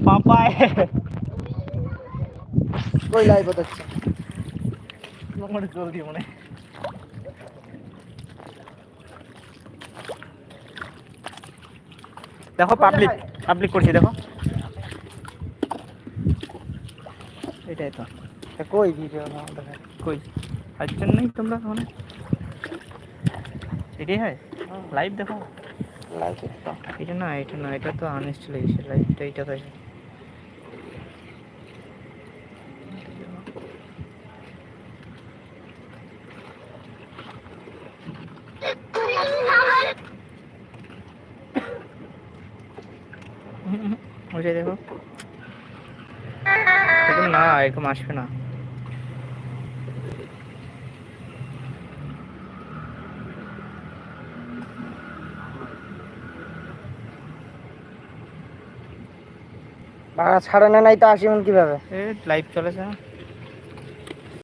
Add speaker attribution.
Speaker 1: पापा है
Speaker 2: कोई लाइव बताচ্ছে
Speaker 1: তোমার জলদি মনে দেখো পাবলিক পাবলিক করছি দেখো এটাই তো
Speaker 2: कोई ভিডিও না দেখা
Speaker 1: কই আচ্ছা নাই তোমরা মানে এটাই হয় লাইভ দেখো
Speaker 2: লাইভ তো
Speaker 1: এটা না এটা তো আনইনস্টল হয়ে গেছে লাইভটা এটা কাজ ওই দেখো এরকম না এরকম আসবে না
Speaker 2: বাড়া ছাড়ে না নাই তো আসিমন কিভাবে
Speaker 1: এ লাইভ চলেছে